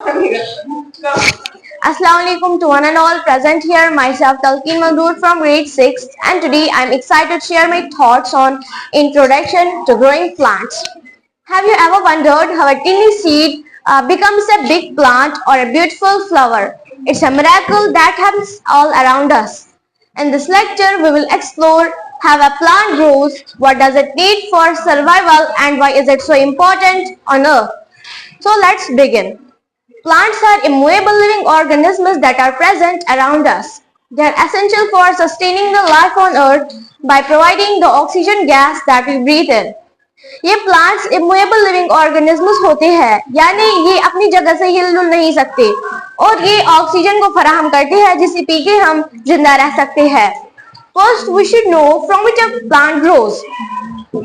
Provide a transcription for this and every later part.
Assalamualaikum to one and all present here. Myself Talqeen Mandoor from grade 6 and today I am excited to share my thoughts on Introduction to Growing Plants. Have you ever wondered how a tiny seed becomes a big plant or a beautiful flower? It's a miracle that happens all around us. In this lecture, we will explore how a plant grows, what does it need for survival and why is it so important on earth. So let's begin. Plants are immovable living organisms that are present around us. They are essential for sustaining the life on earth by providing the oxygen gas that we breathe in. ये plants immovable living organisms होते हैं, यानी ये अपनी जगह से हिल नहीं सकते और ये ऑक्सीजन को फराहम करते हैं जिसे पी के हम जिंदा रह सकते हैं. First we should know from which a plant grows.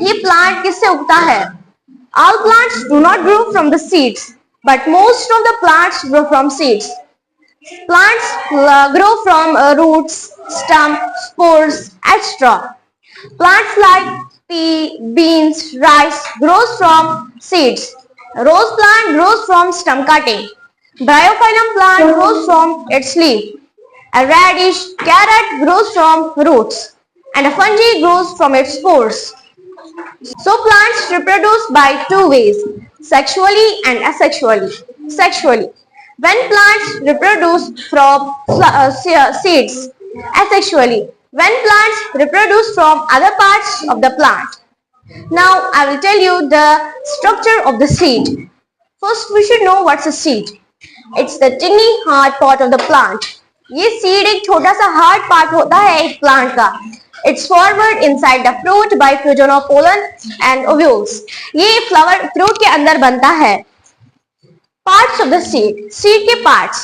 ये प्लांट किससे उगता है? All plants do not grow from the seeds, but most of the plants grow from seeds. Plants grow from roots, stem, spores, etc. Plants like pea, beans, rice grows from seeds. Rose plant grows from stem cutting. Bryophyllum plant grows from its leaf. A radish, carrot grows from roots. And a fungi grows from its spores. So plants reproduce by two ways, sexually and asexually. Sexually, when plants reproduce from seeds. Asexually, when plants reproduce from other parts of the plant. Now I will tell you the structure of the seed. First we should know what's a seed. It's the tiny hard part of the plant. ये seed एक छोटा सा hard part होता है एक plant का. It's formed inside the fruit by fusion of pollen and ovules. ये flower fruit के अंदर बनता है. Parts of the seed. Seed के parts.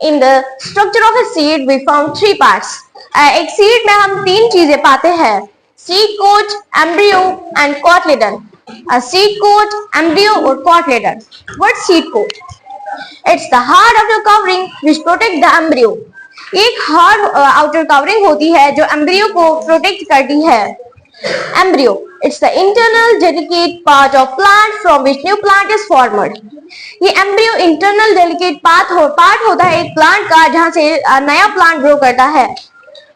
In the structure of a seed we found three parts. एक seed में हम तीन चीजें पाते हैं. Seed coat, embryo and cotyledon. A seed coat, embryo or cotyledon. What's seed coat? It's the hard outer covering which protects the embryo. एक hard outer covering होती है जो एम्ब्रियो को प्रोटेक्ट करती है. Embryo, it's the internal delicate part of plant from which new plant is formed. ये embryo internal delicate part होता है एक प्लांट का जहां से नया प्लांट ग्रो करता है.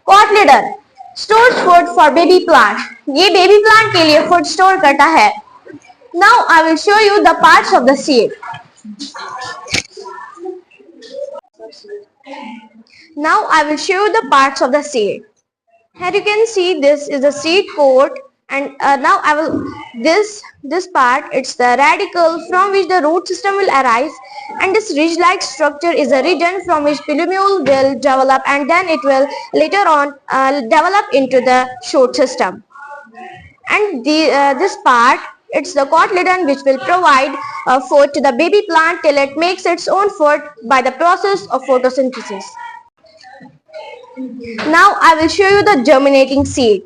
Cotyledon stores food for baby plant. ये बेबी प्लांट के लिए फूड स्टोर करता है. Now I will show you the parts of the seed. Now I will show you the parts of the seed. Here you can see this is the seed coat and now I will this part, it's the radicle from which the root system will arise, and this ridge-like structure is a region from which plumule will develop and then it will later on develop into the shoot system. And this part, it's the cotyledon which will provide food to the baby plant till it makes its own food by the process of photosynthesis. Now I will show you the germinating seed.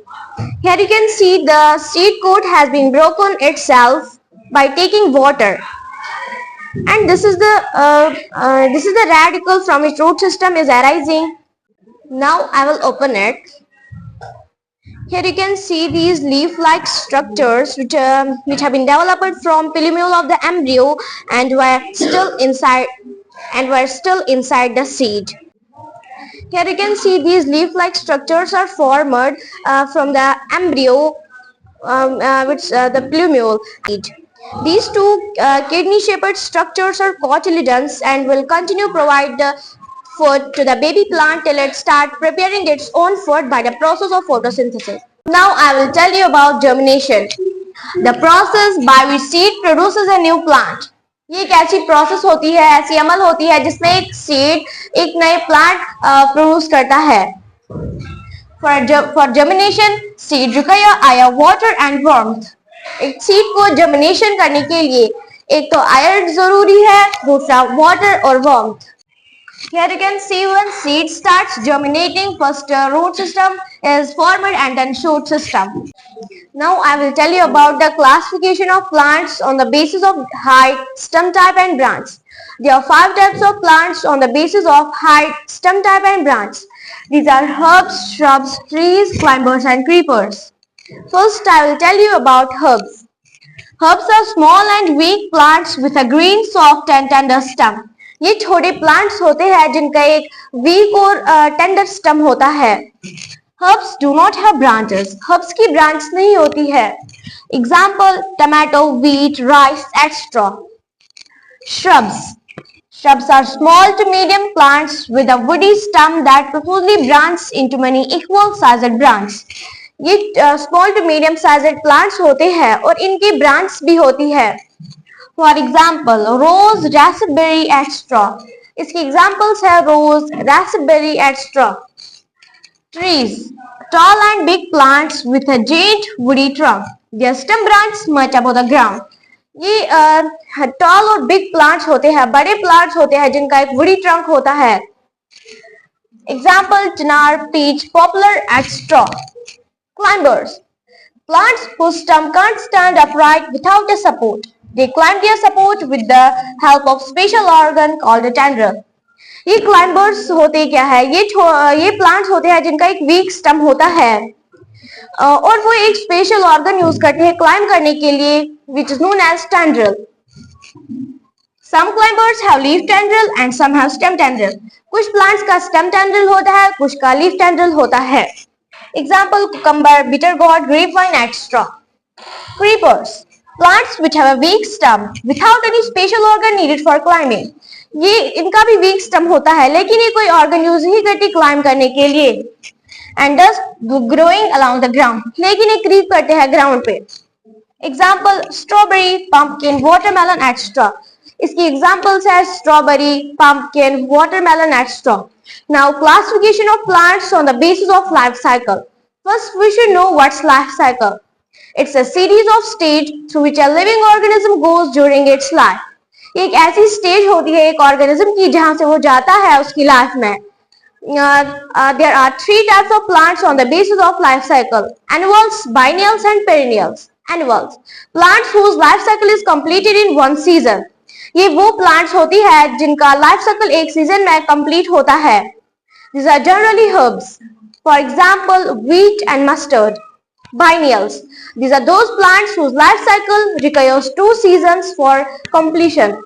Here you can see the seed coat has been broken itself by taking water, and this is the radicle from which root system is arising. Now I will open it. Here you can see these leaf-like structures which have been developed from plumule of the embryo and were still inside the seed. Here you can see these leaf-like structures are formed from the embryo, the plumule. These two kidney-shaped structures are cotyledons and will continue provide the food to the baby plant till it starts preparing its own food by the process of photosynthesis. Now I will tell you about germination, the process by which seed produces a new plant. ये एक ऐसी process होती है, ऐसी अमल होती है जिसमें एक सीड एक नए प्लांट प्रोड्यूस करता है. For germination seed require air, water and warmth. एक सीड को जर्मिनेशन करने के लिए एक तो आयरन जरूरी है, दूसरा वाटर और warmth. Here you can see when seed starts germinating, first root system is formed and then shoot system. Now I will tell you about the classification of plants on the basis of height, stem type and branch. There are 5 types of plants on the basis of height, stem type and branch. These are herbs, shrubs, trees, climbers and creepers. First I will tell you about herbs. Herbs are small and weak plants with a green, soft and tender stem. ये छोटे plants होते हैं जिनका एक week और tender stem होता है. Herbs do not have branches. Herbs की ब्रांच नहीं होती है. Example: tomato, wheat, rice, etc. Shrubs. Shrubs are small to medium plants with a woody stem that profusely branches into many equal-sized branches. ये small to medium sized plants होते हैं और इनकी branches भी होती है. For example, rose, raspberry, etc. इसके examples है rose, raspberry, etc. Trees. Tall and big plants with a giant woody trunk. Their stem branches much above the ground. ये टॉल और बिग प्लांट्स होते हैं, बड़े प्लांट्स होते हैं जिनका एक वुडी ट्रंक होता है. एग्जाम्पल: चिनार, peach, poplar, extra. Climbers. Plants whose stem can't stand upright without a support. They climb their support with the help of special organ called a tendril. ये क्लाइंबर्स होते क्या है? ये प्लांट्स होते हैं जिनका एक वीक स्टेम होता है और वो एक स्पेशल ऑर्गन यूज करते हैं क्लाइंब करने के लिए, which is known as tendril. Some climbers have leaf tendril and some have stem tendril. कुछ प्लांट्स का स्टेम टेंड्रिल होता है, कुछ का लीफ टेंड्रिल होता है. Example: cucumber, bitter gourd, grapevine, etc. Creepers. Plants which have a weak stem without any special organ needed for climbing. ये इनका भी वीक स्टेम होता है लेकिन ये कोई ऑर्गन यूज नहीं करती क्लाइंब करने के लिए. And thus growing along the ground. लेकिन ये क्रीप करते हैं ग्राउंड पे. Example: strawberry, pumpkin, watermelon, etc. इसकी examples है strawberry, pumpkin, watermelon, etc. Now classification of plants on the basis of life cycle. First we should know what's life cycle. It's a series of stages through which a living organism goes during its life. एक ऐसी stage होती है एक organism की जहां से वो जाता है उसकी लाइफ में. There are three types of plants on the basis of life cycle: annuals, biennials and perennials. Annuals. Plants whose life cycle is completed in one season. ये वो plants होती है जिनका लाइफ साइकिल एक सीजन में complete होता है. These are generally herbs. For example, wheat and mustard. Biennials. These are those plants whose life cycle requires 2 seasons for completion.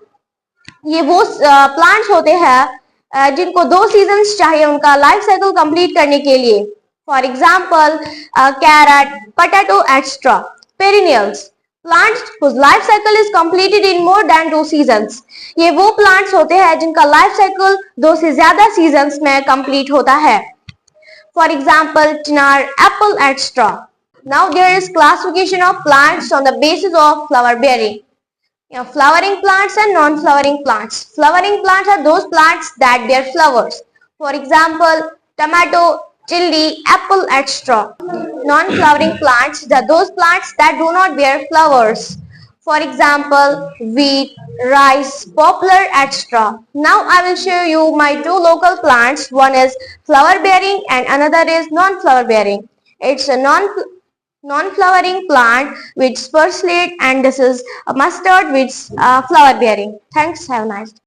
ये वो plants होते हैं जिनको 2 सीजन्स चाहिए उनका लाइफ साइकिल कंप्लीट करने के लिए. For example carrot, potato, extra. Perennials. Plants whose life cycle is completed in more than 2 seasons. ये वो प्लांट्स होते हैं जिनका लाइफ साइकिल 2 से ज्यादा सीजन्स में कंप्लीट होता है. For example Chinar, Apple, extra. Now there is classification of plants on the basis of flower bearing. Flowering plants and non-flowering plants. Flowering plants are those plants that bear flowers. For example, tomato, chili, apple, etc. Non-flowering plants are those plants that do not bear flowers. For example, wheat, rice, poplar, etc. Now I will show you my 2 local plants. One is flower bearing and another is non-flower bearing. It's a non-flowering plant which spurslate, and this is a mustard which flower bearing. Thanks. Have a nice day.